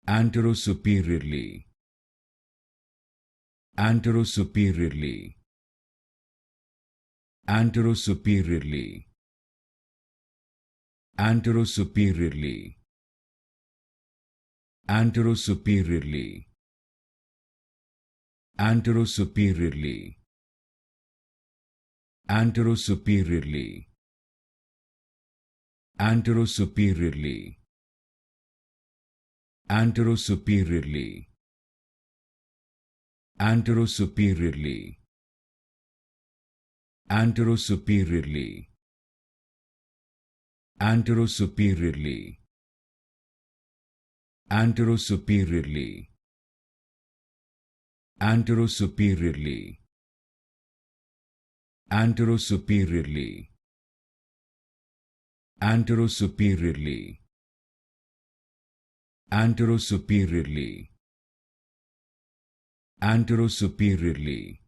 Anterosuperiorly. Anterosuperiorly. Anterosuperiorly. Anterosuperiorly. Anterosuperiorly. Anterosuperiorly. Anterosuperiorly. Anterosuperiorly. Anterosuperiorly. Anterosuperiorly. Anterosuperiorly. Anterosuperiorly. Anterosuperiorly. Anterosuperiorly. Anterosuperiorly. Anterosuperiorly. Anterosuperiorly. Anterosuperiorly.